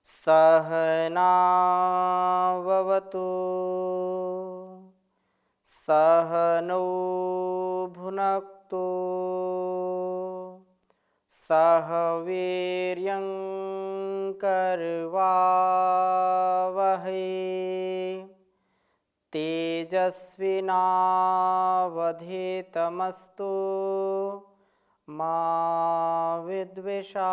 सहनाववतु सहनौ भुनक्तु सह वीर्यं करवावहै तेजस्विनावधीतमस्तु मा विद्विषावहै।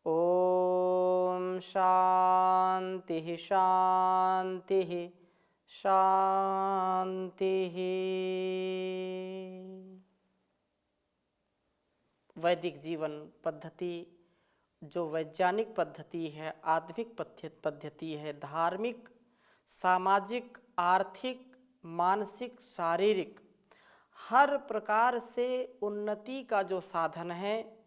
ओम शांति शांति शांति। वैदिक जीवन पद्धति जो वैज्ञानिक पद्धति है, आध्यात्मिक पद्धति है, धार्मिक, सामाजिक, आर्थिक, मानसिक, शारीरिक हर प्रकार से उन्नति का जो साधन है,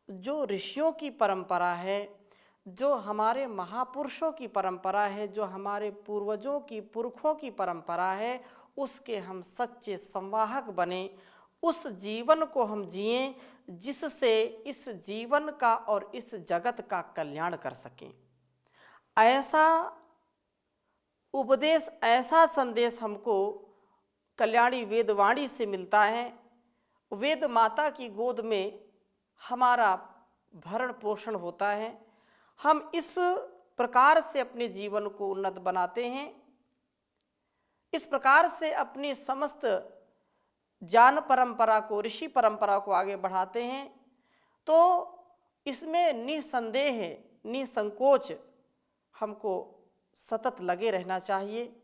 जो ऋषियों की परंपरा है, जो हमारे महापुरुषों की परंपरा है, जो हमारे पूर्वजों की पुरखों की परंपरा है, उसके हम सच्चे संवाहक बने, उस जीवन को हम जिएं जिससे इस जीवन का और इस जगत का कल्याण कर सकें। ऐसा उपदेश, ऐसा संदेश हमको कल्याणी वेदवाणी से मिलता है। वेद माता की गोद में हमारा भरण पोषण होता है। हम इस प्रकार से अपने जीवन को उन्नत बनाते हैं, इस प्रकार से अपनी समस्त ज्ञान परंपरा को, ऋषि परंपरा को आगे बढ़ाते हैं। तो इसमें निसंदेह, निसंकोच हमको सतत लगे रहना चाहिए।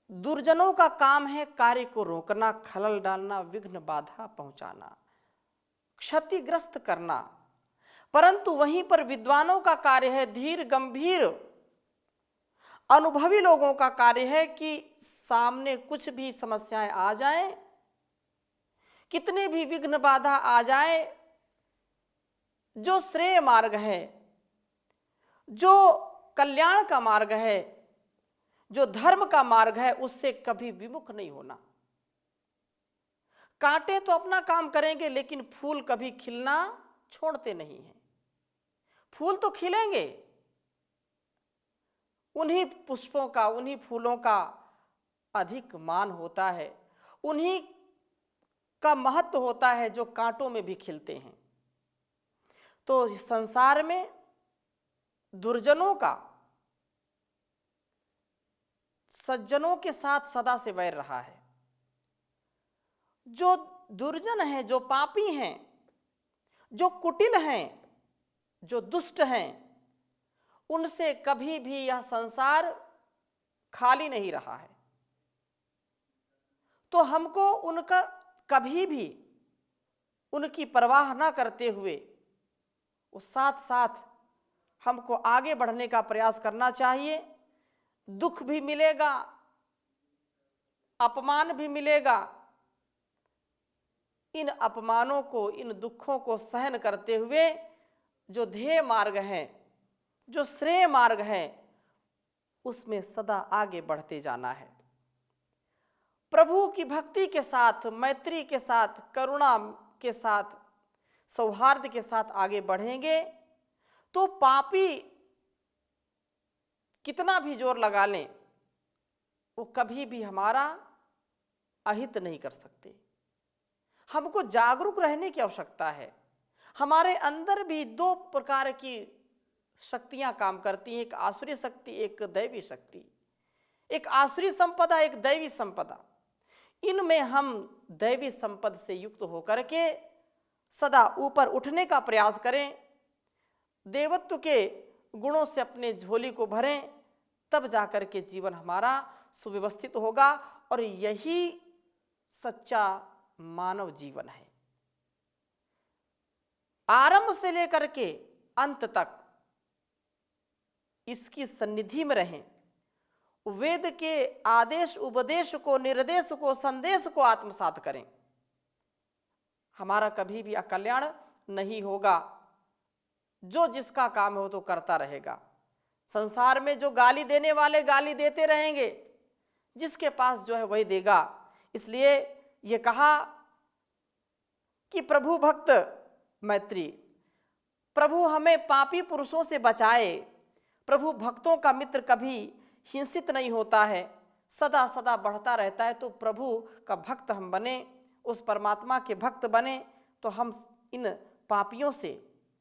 दुर्जनों का काम है कार्य को रोकना, खलल डालना, विघ्न बाधा पहुंचाना, क्षतिग्रस्त करना, परंतु वहीं पर विद्वानों का कार्य है, धीर गंभीर अनुभवी लोगों का कार्य है कि सामने कुछ भी समस्याएं आ जाएं, कितने भी विघ्न बाधा आ जाए, जो श्रेय मार्ग है, जो कल्याण का मार्ग है, जो धर्म का मार्ग है, उससे कभी विमुख नहीं होना। कांटे तो अपना काम करेंगे, लेकिन फूल कभी खिलना छोड़ते नहीं हैं। फूल तो खिलेंगे, उन्हीं पुष्पों का, उन्हीं फूलों का अधिक मान होता है, उन्हीं का महत्व होता है जो कांटों में भी खिलते हैं। तो इस संसार में दुर्जनों का सज्जनों के साथ सदा से वैर रहा है। जो दुर्जन हैं, जो पापी हैं, जो कुटिल हैं, जो दुष्ट हैं, उनसे कभी भी यह संसार खाली नहीं रहा है। तो हमको उनका कभी भी उनकी परवाह ना करते हुए उस साथ साथ हमको आगे बढ़ने का प्रयास करना चाहिए। दुख भी मिलेगा, अपमान भी मिलेगा, इन अपमानों को, इन दुखों को सहन करते हुए जो ध्येय मार्ग है, जो श्रेय मार्ग है, उसमें सदा आगे बढ़ते जाना है। प्रभु की भक्ति के साथ, मैत्री के साथ, करुणा के साथ, सौहार्द के साथ आगे बढ़ेंगे तो पापी कितना भी जोर लगा लें, वो कभी भी हमारा अहित नहीं कर सकते। हमको जागरूक रहने की आवश्यकता है। हमारे अंदर भी दो प्रकार की शक्तियां काम करती हैं, एक आसुरी शक्ति, एक दैवी शक्ति। एक आसुरी संपदा, एक दैवी संपदा। इनमें हम दैवी संपद से युक्त होकर के सदा ऊपर उठने का प्रयास करें, देवत्व के गुणों से अपने झोली को भरें, तब जाकर के जीवन हमारा सुव्यवस्थित होगा। और यही सच्चा मानव जीवन है। आरंभ से लेकर के अंत तक इसकी सन्निधि में रहें, वेद के आदेश उपदेश को, निर्देश को, संदेश को आत्मसात करें। हमारा कभी भी अकल्याण नहीं होगा। जो जिसका काम हो तो करता रहेगा। संसार में जो गाली देने वाले गाली देते रहेंगे, जिसके पास जो है वही देगा। इसलिए ये कहा कि प्रभु भक्त मैत्री, प्रभु हमें पापी पुरुषों से बचाए। प्रभु भक्तों का मित्र कभी हिंसित नहीं होता है, सदा सदा बढ़ता रहता है। तो प्रभु का भक्त हम बने, उस परमात्मा के भक्त बने, तो हम इन पापियों से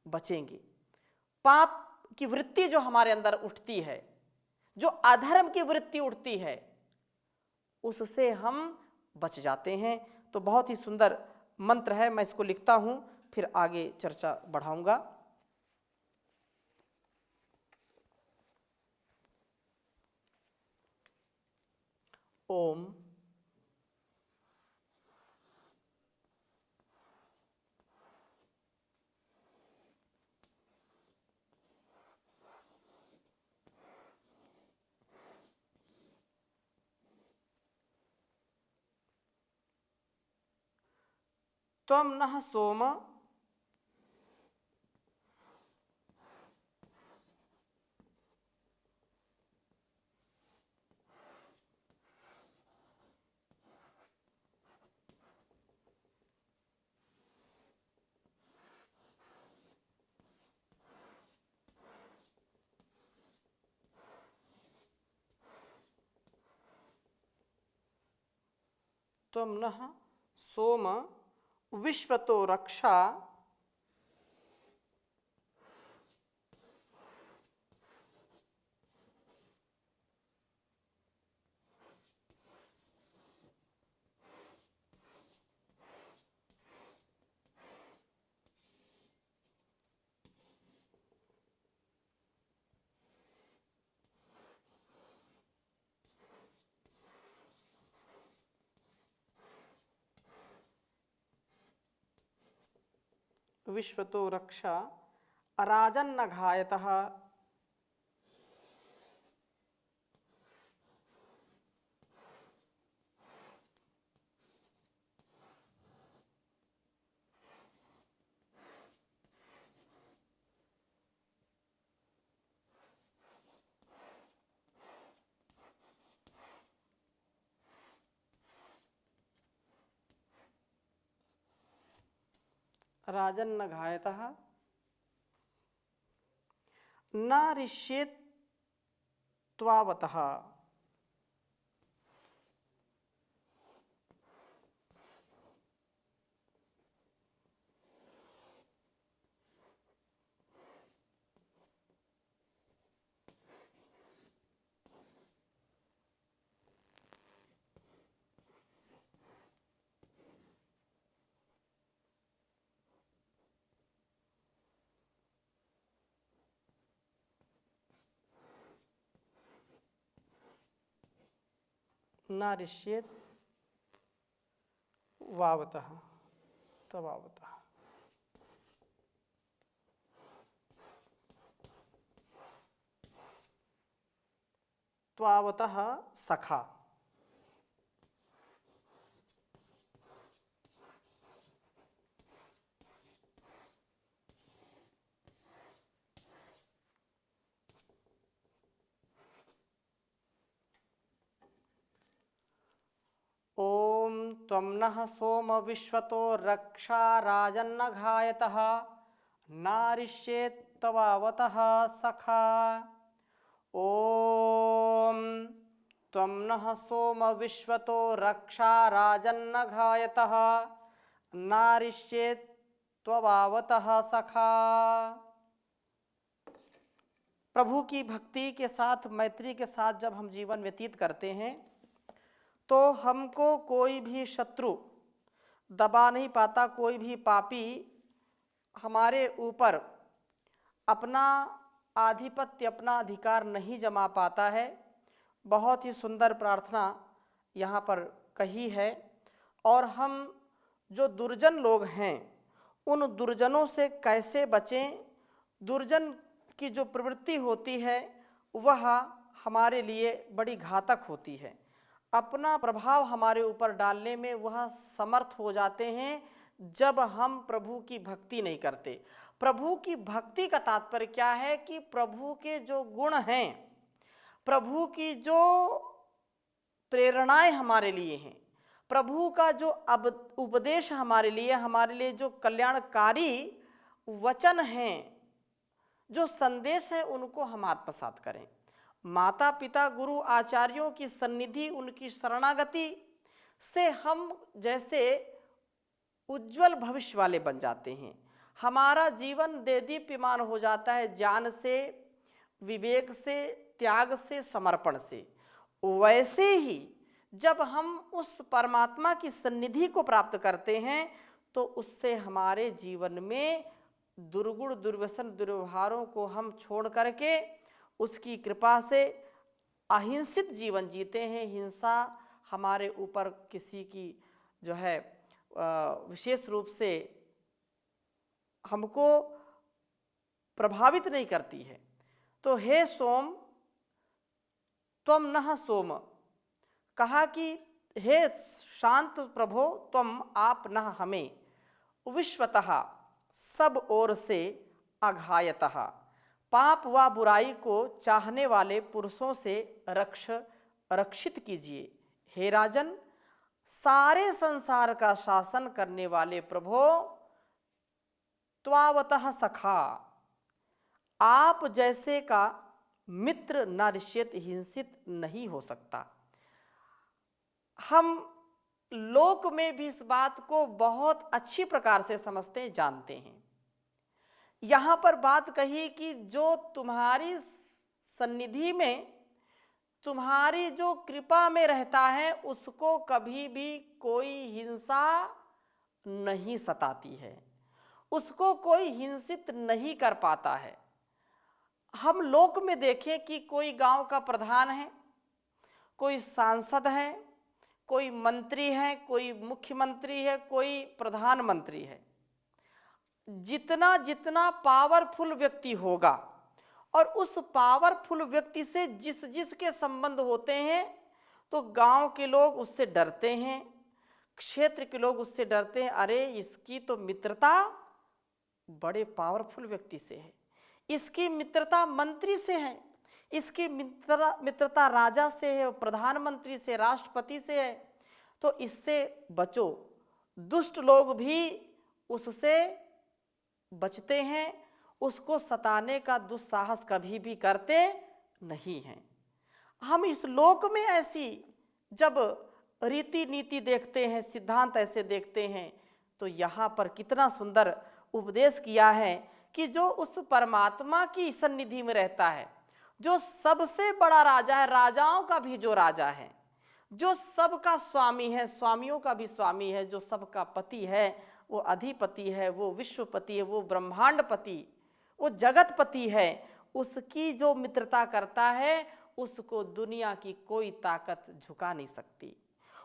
बचेंगे। पाप की वृत्ति जो हमारे अंदर उठती है, जो अधर्म की वृत्ति उठती है, उससे हम बच जाते हैं। तो बहुत ही सुंदर मंत्र है, मैं इसको लिखता हूं, फिर आगे चर्चा बढ़ाऊंगा। ओम त्वं नः सोम त्वं नः सोम विश्वतो रक्षा विश्वतो रक्षा अराजन्न घायतः राजन्न घायतः न रिष्येत् त्वावतः। न रिष्येत् वावतः तवावतः। त्वावतः सखा। ओम त्वं नः सोम विश्वतो रक्षा राजन्न घायतः नारिष्येत् तवावतः सखा। ओम त्वं नः सोम विश्वतो रक्षा राजन्न घायतः नारिष्येत् त्ववावतः सखा। प्रभु की भक्ति के साथ, मैत्री के साथ जब हम जीवन व्यतीत करते हैं तो हमको कोई भी शत्रु दबा नहीं पाता, कोई भी पापी हमारे ऊपर अपना आधिपत्य, अपना अधिकार नहीं जमा पाता है। बहुत ही सुंदर प्रार्थना यहाँ पर कही है। और हम जो दुर्जन लोग हैं, उन दुर्जनों से कैसे बचें? दुर्जन की जो प्रवृत्ति होती है वह हमारे लिए बड़ी घातक होती है। अपना प्रभाव हमारे ऊपर डालने में वह समर्थ हो जाते हैं जब हम प्रभु की भक्ति नहीं करते। प्रभु की भक्ति का तात्पर्य क्या है कि प्रभु के जो गुण हैं, प्रभु की जो प्रेरणाएं हमारे लिए हैं, प्रभु का जो उपदेश हमारे लिए जो कल्याणकारी वचन हैं, जो संदेश है उनको हम आत्मसात करें। माता पिता गुरु आचार्यों की सन्निधि, उनकी शरणागति से हम जैसे उज्जवल भविष्य वाले बन जाते हैं। हमारा जीवन देदीप्यमान हो जाता है ज्ञान से, विवेक से, त्याग से, समर्पण से। वैसे ही जब हम उस परमात्मा की सन्निधि को प्राप्त करते हैं तो उससे हमारे जीवन में दुर्गुण दुर्व्यसन दुर्व्यवहारों को हम छोड़ करके उसकी कृपा से अहिंसित जीवन जीते हैं। हिंसा हमारे ऊपर किसी की जो है विशेष रूप से हमको प्रभावित नहीं करती है। तो हे सोम त्वम नः सोम, कहा कि हे शांत प्रभो त्वम आप नः हमें, विश्वतः सब ओर से अघायतः, पाप व बुराई को चाहने वाले पुरुषों से रक्षित कीजिए। हे राजन, सारे संसार का शासन करने वाले प्रभो, त्वावतः सखा, आप जैसे का मित्र नरिष्यत हिंसित नहीं हो सकता। हम लोक में भी इस बात को बहुत अच्छी प्रकार से समझते जानते हैं। यहाँ पर बात कही कि जो तुम्हारी सन्निधि में, तुम्हारी जो कृपा में रहता है उसको कभी भी कोई हिंसा नहीं सताती है, उसको कोई हिंसित नहीं कर पाता है। हम लोक में देखें कि कोई गांव का प्रधान है, कोई सांसद है, कोई मंत्री है, कोई मुख्यमंत्री है, कोई प्रधानमंत्री है। जितना जितना पावरफुल व्यक्ति होगा और उस पावरफुल व्यक्ति से जिसके संबंध होते हैं तो गांव के लोग उससे डरते हैं, क्षेत्र के लोग उससे डरते हैं। अरे इसकी तो मित्रता बड़े पावरफुल व्यक्ति से है, इसकी मित्रता मंत्री से है, इसकी मित्रता राजा से है, प्रधानमंत्री से, राष्ट्रपति से है, तो इससे बचो। दुष्ट लोग भी उससे बचते हैं, उसको सताने का दुस्साहस कभी भी करते नहीं हैं। हम इस लोक में ऐसी जब रीति नीति देखते हैं, सिद्धांत ऐसे देखते हैं, तो यहाँ पर कितना सुंदर उपदेश किया है कि जो उस परमात्मा की सन्निधि में रहता है, जो सबसे बड़ा राजा है, राजाओं का भी जो राजा है, जो सबका स्वामी है, स्वामियों का भी स्वामी है, जो सबका पति है, वो अधिपति है, वो विश्वपति है, वो ब्रह्मांडपति, वो जगतपति है, उसकी जो मित्रता करता है उसको दुनिया की कोई ताकत झुका नहीं सकती।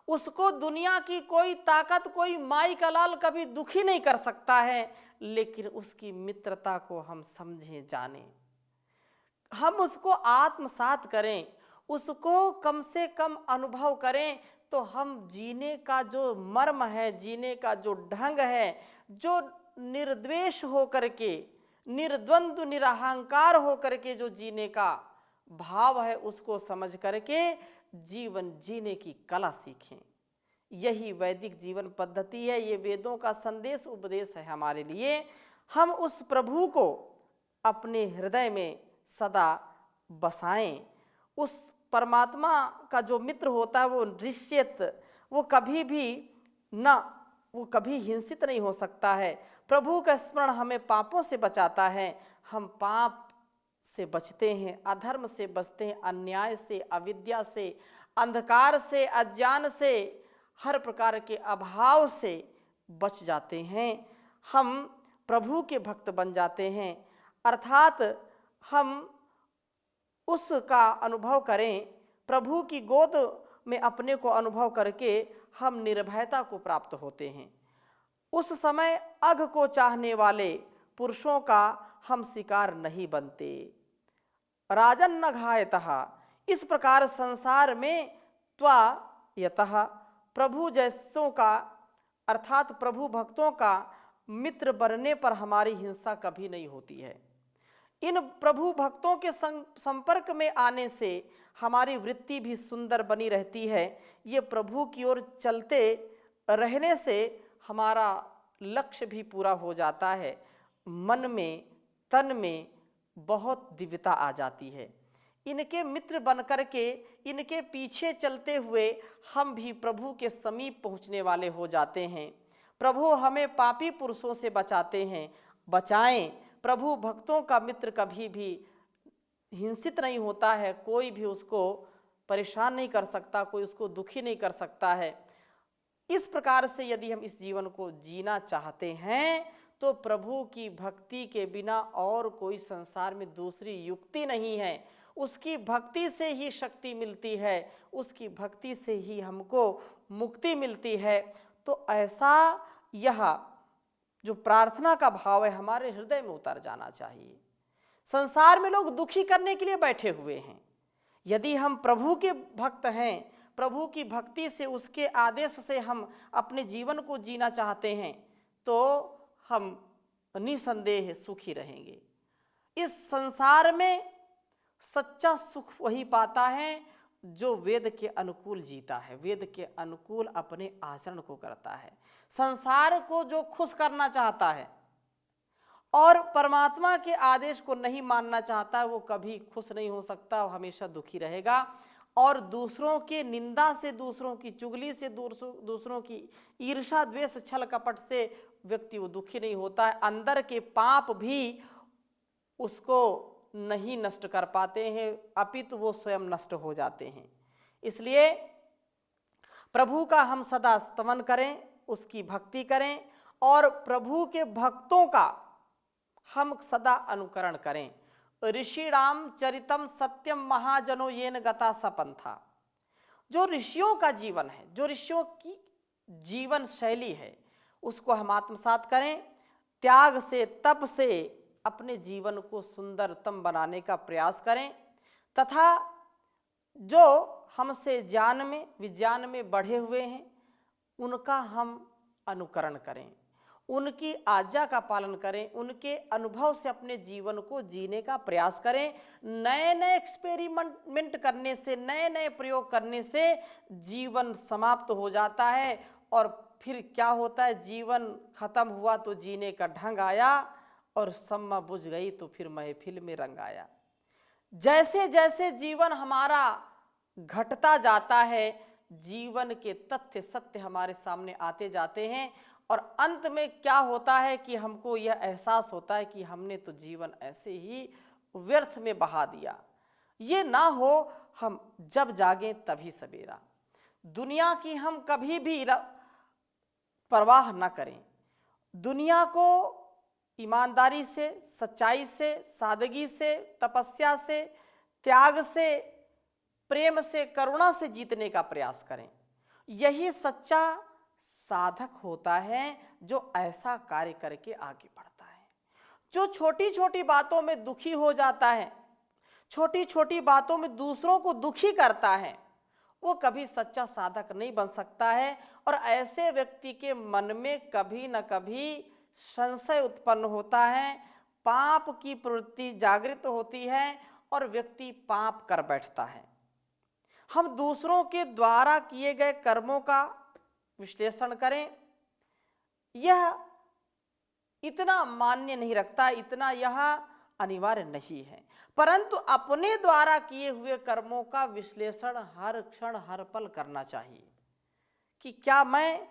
उसको दुनिया की कोई ताकत, कोई माई का लाल कभी दुखी नहीं कर सकता है। लेकिन उसकी मित्रता को हम समझें, जानें, हम उसको आत्मसात करें, उसको कम से कम अनुभव करें, तो हम जीने का जो मर्म है, जीने का जो ढंग है, जो निर्द्वेष होकर के, निर्द्वंद्व निरहंकार होकर के जो जीने का भाव है, उसको समझ करके जीवन जीने की कला सीखें। यही वैदिक जीवन पद्धति है, ये वेदों का संदेश उपदेश है हमारे लिए। हम उस प्रभु को अपने हृदय में सदा बसाएं। उस परमात्मा का जो मित्र होता है वो निश्चित, वो कभी भी वो कभी हिंसित नहीं हो सकता है। प्रभु का स्मरण हमें पापों से बचाता है, हम पाप से बचते हैं, अधर्म से बचते हैं, अन्याय से, अविद्या से, अंधकार से, अज्ञान से, हर प्रकार के अभाव से बच जाते हैं। हम प्रभु के भक्त बन जाते हैं, अर्थात हम उसका अनुभव करें, प्रभु की गोद में अपने को अनुभव करके हम निर्भयता को प्राप्त होते हैं। उस समय अघ को चाहने वाले पुरुषों का हम शिकार नहीं बनते। राजन न घायतः, इस प्रकार संसार में त्वा यतः, प्रभु जैसों का अर्थात प्रभु भक्तों का मित्र बनने पर हमारी हिंसा कभी नहीं होती है। इन प्रभु भक्तों के संपर्क में आने से हमारी वृत्ति भी सुंदर बनी रहती है। ये प्रभु की ओर चलते रहने से हमारा लक्ष्य भी पूरा हो जाता है। मन में, तन में बहुत दिव्यता आ जाती है। इनके मित्र बनकर के, इनके पीछे चलते हुए हम भी प्रभु के समीप पहुंचने वाले हो जाते हैं। प्रभु हमें पापी पुरुषों से बचाते हैं, बचाएं। प्रभु भक्तों का मित्र कभी भी हिंसित नहीं होता है, कोई भी उसको परेशान नहीं कर सकता, कोई उसको दुखी नहीं कर सकता है। इस प्रकार से यदि हम इस जीवन को जीना चाहते हैं तो प्रभु की भक्ति के बिना और कोई संसार में दूसरी युक्ति नहीं है। उसकी भक्ति से ही शक्ति मिलती है, उसकी भक्ति से ही हमको मुक्ति मिलती है। तो ऐसा यह जो प्रार्थना का भाव है हमारे हृदय में उतर जाना चाहिए। संसार में लोग दुखी करने के लिए बैठे हुए हैं। यदि हम प्रभु के भक्त हैं, प्रभु की भक्ति से, उसके आदेश से हम अपने जीवन को जीना चाहते हैं तो हम निसंदेह सुखी रहेंगे। इस संसार में सच्चा सुख वही पाता है जो वेद के अनुकूल जीता है, वेद के अनुकूल अपने आचरण को करता है। संसार को जो खुश करना चाहता है और परमात्मा के आदेश को नहीं मानना चाहता है, वो कभी खुश नहीं हो सकता, वो हमेशा दुखी रहेगा। और दूसरों के निंदा से, दूसरों की चुगली से, दूसरों की ईर्ष्या, द्वेष, छल कपट से व्यक्ति वो दुखी नहीं होता है। अंदर के पाप भी उसको नहीं नष्ट कर पाते हैं, अपितु वो स्वयं नष्ट हो जाते हैं। इसलिए प्रभु का हम सदा स्तवन करें, उसकी भक्ति करें और प्रभु के भक्तों का हम सदा अनुकरण करें। ऋषिणाम चरितम सत्यम महाजनो येन गता सपंथा। जो ऋषियों का जीवन है, जो ऋषियों की जीवन शैली है, उसको हम आत्मसात करें। त्याग से, तप से अपने जीवन को सुंदरतम बनाने का प्रयास करें तथा जो हमसे ज्ञान में, विज्ञान में बढ़े हुए हैं उनका हम अनुकरण करें, उनकी आज्ञा का पालन करें, उनके अनुभव से अपने जीवन को जीने का प्रयास करें। नए नए एक्सपेरिमेंट करने से, नए नए प्रयोग करने से जीवन समाप्त हो जाता है और फिर क्या होता है, जीवन खत्म हुआ तो जीने का ढंग आया और सम्मा बुझ गई तो फिर महफिल में रंग आया। जैसे जैसे जीवन हमारा घटता जाता है, जीवन के तथ्य सत्य हमारे सामने आते जाते हैं और अंत में क्या होता है कि हमको यह एहसास होता है कि हमने तो जीवन ऐसे ही व्यर्थ में बहा दिया। ये ना हो, हम जब जागें तभी सवेरा। दुनिया की हम कभी भी परवाह ना करें। दुनिया को ईमानदारी से, सच्चाई से, सादगी से, तपस्या से, त्याग से, प्रेम से, करुणा से जीतने का प्रयास करें। यही सच्चा साधक होता है जो ऐसा कार्य करके आगे बढ़ता है। जो छोटी छोटी बातों में दुखी हो जाता है, छोटी छोटी बातों में दूसरों को दुखी करता है, वो कभी सच्चा साधक नहीं बन सकता है। और ऐसे व्यक्ति के मन में कभी न कभी संशय उत्पन्न होता है, पाप की प्रवृत्ति जागृत होती है और व्यक्ति पाप कर बैठता है। हम दूसरों के द्वारा किए गए कर्मों का विश्लेषण करें, यह इतना मान्य नहीं रखता, इतना यह अनिवार्य नहीं है, परंतु अपने द्वारा किए हुए कर्मों का विश्लेषण हर क्षण हर पल करना चाहिए कि क्या मैं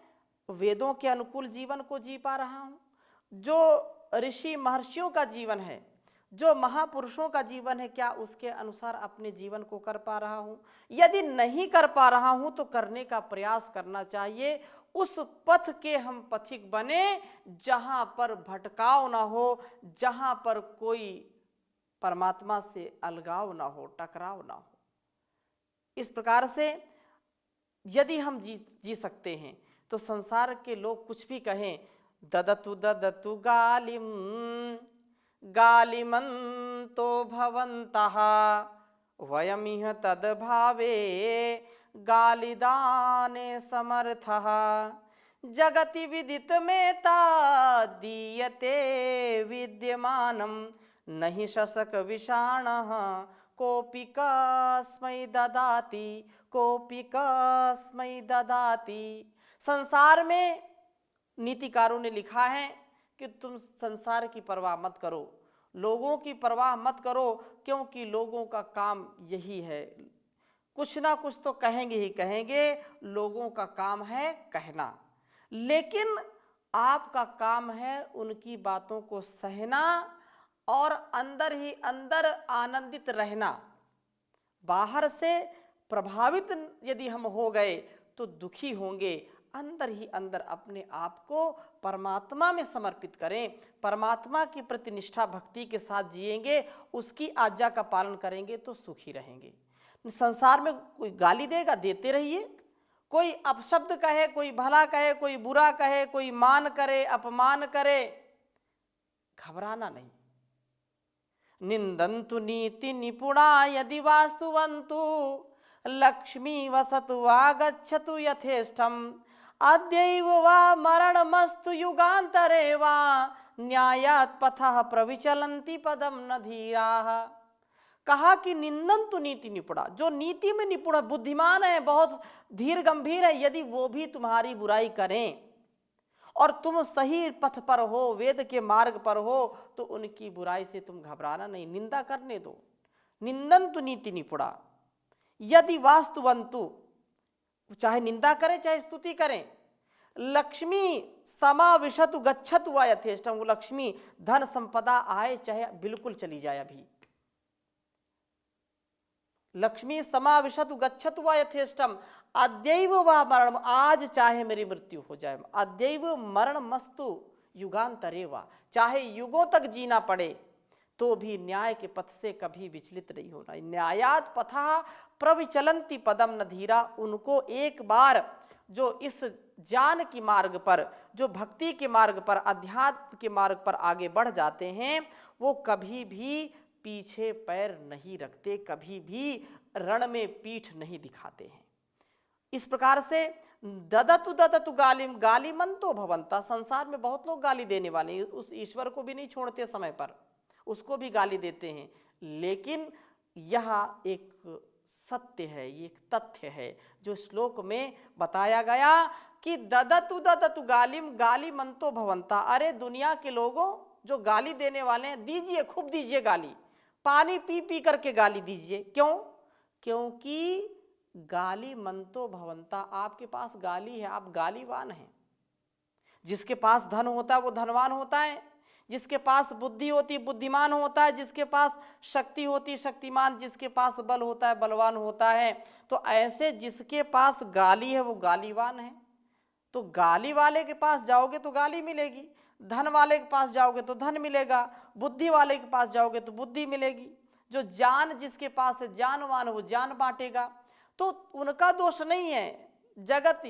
वेदों के अनुकूल जीवन को जी पा रहा हूं, जो ऋषि महर्षियों का जीवन है, जो महापुरुषों का जीवन है, क्या उसके अनुसार अपने जीवन को कर पा रहा हूं। यदि नहीं कर पा रहा हूं तो करने का प्रयास करना चाहिए। उस पथ के हम पथिक बने जहां पर भटकाव ना हो, जहां पर कोई परमात्मा से अलगाव ना हो, टकराव ना हो। इस प्रकार से यदि हम जी सकते हैं तो संसार के लोग कुछ भी कहें, ददतु ददतु गालिम गालिमन्तो भवन्तः वयमिह तद्भावे गालिदाने समर्थः जगति विदितमेता दीयते विद्यमानं नहि शशक विषाणः कोऽपि कस्मै ददाति, कोऽपि कस्मै ददाति। संसार में नीतिकारों ने लिखा है कि तुम संसार की परवाह मत करो। लोगों की परवाह मत करो, क्योंकि लोगों का काम यही है, कुछ ना कुछ तो कहेंगे ही कहेंगे, लोगों का काम है कहना, लेकिन आपका काम है उनकी बातों को सहना और अंदर ही अंदर आनंदित रहना। बाहर से प्रभावित यदि हम हो गए तो दुखी होंगे, अंदर ही अंदर अपने आप को परमात्मा में समर्पित करें, परमात्मा की प्रति निष्ठा भक्ति के साथ जिएंगे, उसकी आज्ञा का पालन करेंगे तो सुखी रहेंगे। संसार में कोई गाली देगा, देते रहिए, कोई अपशब्द कहे, कोई भला कहे, कोई बुरा कहे, कोई मान करे, अपमान करे, घबराना नहीं। निंदन्तु नीति निपुणा यदि वास्तुवन्तु, लक्ष्मी वसतु आगच्छतु यथेष्टम, अद्यैव वा मरणमस्तु युगान्तरे वा, न्यायात् पथः प्रविचलन्ति पदम न धीराः। कहा कि निंदन्तु नीति निपुणा, जो नीति में निपुण बुद्धिमान है, बहुत धीर गंभीर है, यदि वो भी तुम्हारी बुराई करें और तुम सही पथ पर हो, वेद के मार्ग पर हो, तो उनकी बुराई से तुम घबराना नहीं, निंदा करने दो। निंदन्तु नीति निपुणा यदि वास्तुवन्तु, चाहे निंदा करें चाहे स्तुति करें। लक्ष्मी समाविशतु गच्छतु वा यथेष्टम, वो लक्ष्मी धन संपदा आए चाहे बिल्कुल चली जाए, अभी लक्ष्मी समाविशतु गच्छतु वा यथेष्टम, अद्यैव वा मरणम, आज चाहे मेरी मृत्यु हो जाए, अद्यैव मरणमस्तु युगांतरे वा, चाहे युगों तक जीना पड़े तो भी न्याय के पथ से कभी विचलित नहीं होना। न्यायात् पथः प्रविचलन्ति पदम न धीरा, उनको एक बार जो इस ज्ञान की मार्ग पर, जो भक्ति के मार्ग पर, अध्यात्म के मार्ग पर आगे बढ़ जाते हैं, वो कभी भी पीछे पैर नहीं रखते, कभी भी रण में पीठ नहीं दिखाते हैं। इस प्रकार से ददतु ददतु गालिम गालिमंतो भवंता, संसार में बहुत लोग गाली देने वाले हैं, उस ईश्वर को भी नहीं छोड़ते समय पर, उसको भी गाली देते हैं, लेकिन यह एक सत्य है, ये एक तथ्य है जो श्लोक में बताया गया कि ददतु ददतु गालिम गालिमंतो भवंता। अरे दुनिया के लोगों जो गाली देने वाले हैं, दीजिए, खूब दीजिए गाली, पानी पी पी करके गाली दीजिए। क्यों? क्योंकि गाली मंतो भवंता, आपके पास गाली है, आप गालीवान हैं। जिसके पास धन होता है वो धनवान होता है, जिसके पास बुद्धि होती बुद्धिमान होता है, जिसके पास शक्ति होती शक्तिमान, जिसके पास बल होता है बलवान होता है। तो ऐसे जिसके पास गाली है वो गालीवान है। तो गाली वाले के पास जाओगे तो गाली मिलेगी, धन वाले के पास जाओगे तो धन मिलेगा, बुद्धि वाले के पास जाओगे तो बुद्धि मिलेगी। जो ज्ञान जिसके पास है, ज्ञानवान है, वो ज्ञान बांटेगा। तो उनका दोष नहीं है। जगत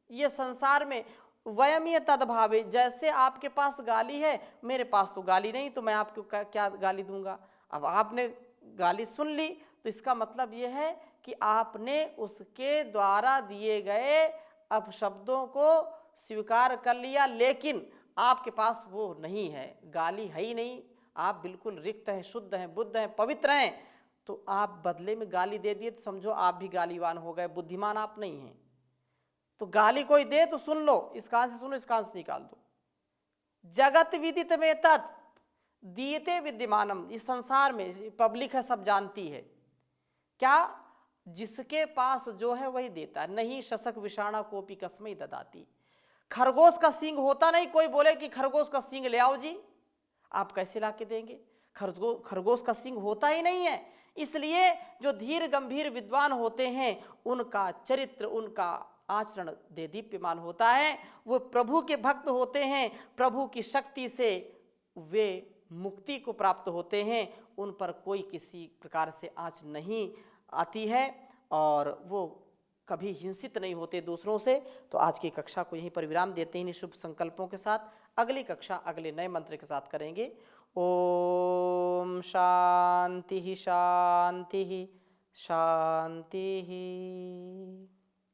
ये संसार में वयमीय तद्भावे, जैसे आपके पास गाली है, मेरे पास तो गाली नहीं, तो मैं आपको क्या गाली दूंगा। अब आपने गाली सुन ली तो इसका मतलब यह है कि आपने उसके द्वारा दिए गए अपशब्दों को स्वीकार कर लिया, लेकिन आपके पास वो नहीं है, गाली है ही नहीं, आप बिल्कुल रिक्त हैं, शुद्ध हैं, बुद्ध हैं, पवित्र हैं। तो आप बदले में गाली दे दिए तो समझो आप भी गालीवान हो गए, बुद्धिमान आप नहीं हैं। तो गाली कोई दे तो सुन लो, इस कान से सुनो, इस कान से निकाल दो। जगत विदित में तत् दीयते विद्यमानम, इस संसार में पब्लिक है, सब जानती है। क्या? जिसके पास जो है वही देता है। नहीं शशक विषाणा कोपी कस्मै ददाती। खरगोश का सींग होता नहीं, कोई बोले कि खरगोश का सींग ले आओ जी, आप कैसे ला के देंगे? खरगोश का सींग होता ही नहीं है। इसलिए जो धीर गंभीर विद्वान होते हैं उनका चरित्र, उनका आचरण देदीप्यमान होता है। वो प्रभु के भक्त होते हैं, प्रभु की शक्ति से वे मुक्ति को प्राप्त होते हैं, उन पर कोई किसी प्रकार से आँच नहीं आती है और वो कभी हिंसित नहीं होते दूसरों से। तो आज की कक्षा को यहीं पर विराम देते हैं शुभ संकल्पों के साथ। अगली कक्षा अगले नए मंत्र के साथ करेंगे। ओम शांति शांति शांति।